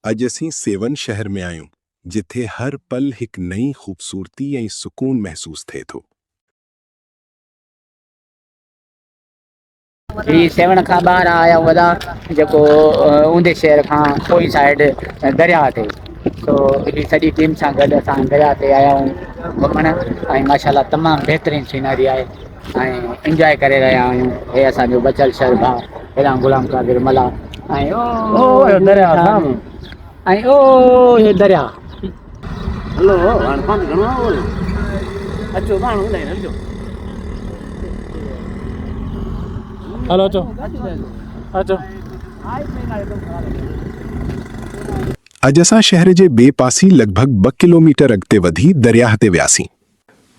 अज असीं सेवन शहर में आयूं जिथे हर पल एक नई खूबसूरती ऐं सुकून महसूस थे थो। ही सेवन का बाहर आया वदा जो ऊंदे शहर का पोई साइड दरिया थे तो ही सॼी टीम सां गॾु असां दरिया ते आया आहियूं घुमण ऐं माशाल्लाह तमामु बहितरीनु सीनरी आहे ऐं इंजॉय करे रहिया आहियूं। हे असांजो बचल शहर भाउ हेॾां गुलाम कादिर मला ऐं ओ दरिया ऐं ओ हे दरिया हलो हाणे पाणी घणो अचो माण्हू हलजो हलो अचो अचो। अज असां शहर जे ॿिए पासी लॻभॻि 2 किलोमीटर अॻिते वधी दरियाह ते वियासीं।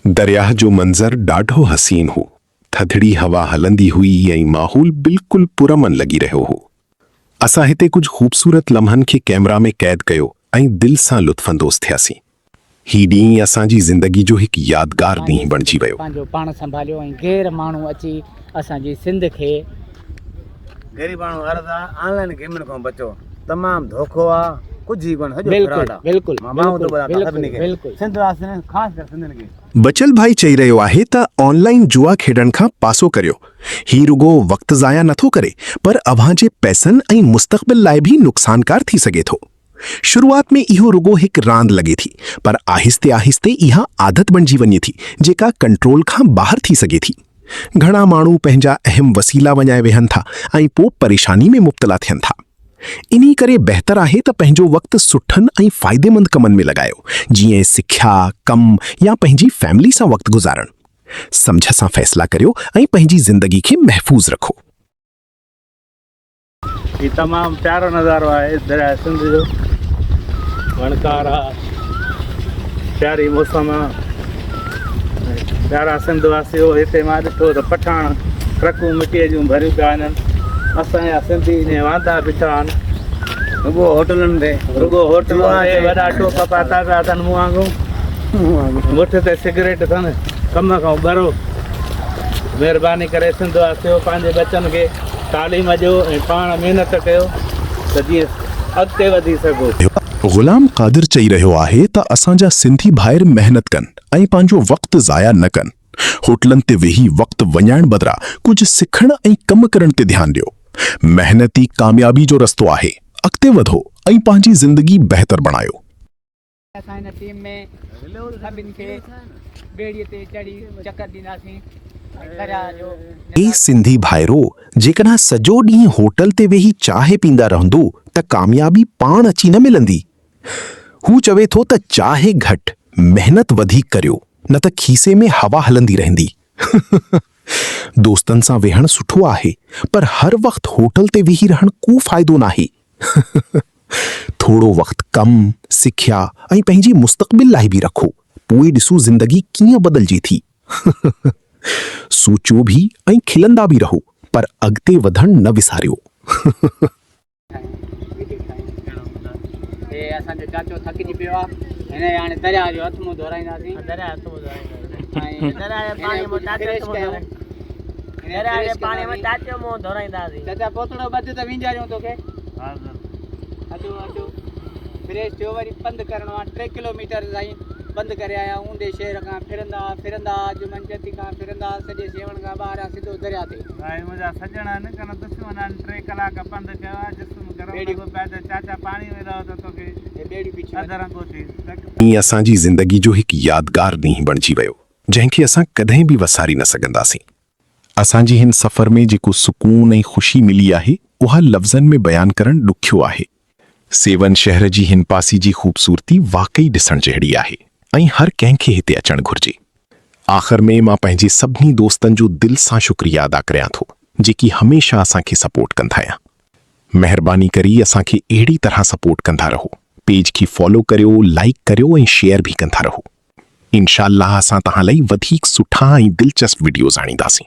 दरियाह जो मंज़र ॾाढो हसीन हो। थधड़ी हवा हलंदी हुई ऐं माहौल बिल्कुलु पुरमन लॻी रहियो हो। असां हिते कुझु ख़ूबसूरत लम्हनि खे कैमरा में क़ैद कयो ऐं दिलि सां लुत्फ़अंदोज़ थियासीं। ही ॾींहुं असांजी ज़िंदगी जो हिकु यादगार ॾींहुं बणिजी वियो। पंहिंजो पाण संभालियो ऐं गैर माण्हू अची असांजी सिंध खे गरीब माण्हू हरदा ऑनलाइन गेमनि खां बचो। तमामु धोखो आहे, कुझु ई कोन। बचल भाई चई रहियो आहे त ऑनलाइन जुआ खेॾण खां पासो करियो। ही रुगो वक़्तु ज़ाया नथो करे पर अव्हां जे पैसनि ऐं मुस्तक़बिल लाइ बि नुक़सानकार थी सघे थो। शुरुआत में इहो रुगो हिकु रांदि लॻे थी पर आहिस्ते आहिस्ते इहा आदत बणिजी वञे थी जेका कंट्रोल खां ॿाहिरि थी सघे थी। घणा माण्हू पंहिंजा अहम वसीला वञाए वेहनि था ऐं पोइ परेशानी में मुब्तला थियनि था। इन्ही करे बहितर आहे त पंहिंजो वक़्तु सुठनि ऐं फ़ाइदेमंद कमनि में लॻायो, जीअं सिख्या, कमु या पंहिंजी फैमिली सां वक़्तु गुज़ारणु। सम्झ सां फ़ैसिला करियो ऐं पंहिंजी ज़िंदगी खे महफ़ूज़ रखो। ही तमामु प्यारो नज़ारो आहे दरिया सिंध जो। वणकार आहे, प्यारी मौसम आहे, प्यारा सिंध वासी हो। हिते मां ॾिठो त पठाण ट्रकूं मिटीअ जूं भरियूं पिया वञनि। असांजा सिंधी ईअं वांदा बीठा आहिनि रुगो होटलनि ते। वॾा टोप पाता पिया अथनि मूं वांगुरु, मुठ ते सिगरेट अथनि, कम खां ॿरो। महिरबानी करे सिंध वासियो पंहिंजे बचनि खे तालीम ॾियो ऐं पाण महिनत कयो त जीअं अॻिते वधी सघो। गुलाम कादिर चई रहियो आहे त असांजा सिंधी भाइर महिनत कनि ऐं पंहिंजो वक़्तु ज़ाया न कनि। होटलनि ते वेही वक़्तु वञाइण बदिरां कुझु सिखण ऐं कमु करण ते ध्यानु ॾियो। महिनत ई कामयाबी जो रस्तो आहे। अॻिते वधो ऐं पंहिंजी ज़िंदगी बहितर बणायो। असां हिन टीम में सभिनि खे ॿेड़ीअ ते चढ़ी चकर ॾींदासीं। ए सिंधी भाइरो, जेकॾहिं सॼो ॾींहुं होटल ते वेही चाहि पींदा रहंदो त कामयाबी पाण अची न मिलंदी। हू चवे थो त चाहि घटि, महिनत वधीक करियो, न त खीसे में हवा हलंदी रहंदी। दोस्तनि सां वेहणु सुठो आहे पर हर वक़्तु होटल ते वेही रहणु को फ़ाइदो नाहे। थोरो वक़्तु कमु, सिख्या ऐं पंहिंजी मुस्तक़बिल लाइ बि रखो। पोइ ॾिसो ज़िंदगी कीअं बदिलजी थी। सोचो भी ऐं खिलंदा भी रहो पर अॻिते वधण न विसारियो। असांजो चाचो थकिजी पियो आहे, हिन हाणे दरिया जो हथ मुंहुं धोराईंदासीं। चाचा पोतड़ो बध त विंजारियूं तोखे। अचो अचो, फ्रेश थियो। वरी पंधु करिणो आहे 3 किलोमीटर ताईं पंधु करे आया। ऊंदे शहर खां फिरंदा फिरंदा अॼु मंजती खां फिरंदा सॼे सेवण खां ॿाहिरि सिधो दरिया ते। मुंहिंजा सजण आहिनि कन दुश्मन 3 कलाक पंधु कयो आहे। जिस्म गरम पिया चाचा पाणी में रहो त तोखे ॿेड़ियूं पीछे अधरंगो थी। असांजी ज़िंदगी जो हिकु यादगार ॾींहुं बणिजी वियो जंहिंखे असां कॾहिं बि वसारे न सघंदासीं। असांजी हिन सफ़र में जेको सुकून ऐं ख़ुशी मिली आहे उहा लफ़्ज़नि में बयानु करणु ॾुखियो आहे। सेवन शहर जी हिन पासी जी ख़ूबसूरती वाकई ॾिसण जहिड़ी आहे ऐं हर कंहिंखे हिते अचणु घुर्जे। आख़िर में मां पंहिंजे सभिनी दोस्तनि जो दिलि सां शुक्रिया अदा करियां थो जेकी हमेशह असांखे सपोर्ट कंदा आहियां। महिरबानी करी असांखे अहिड़ी तरह सपोर्ट कंदा रहो। पेज खे फॉलो करियो, लाइक करियो ऐं शेयर भी कंदा रहो। इंशाअल्लाह असां तव्हां लाइ वधीक सुठा ऐं दिलचस्प वीडियोज़ आणींदासीं।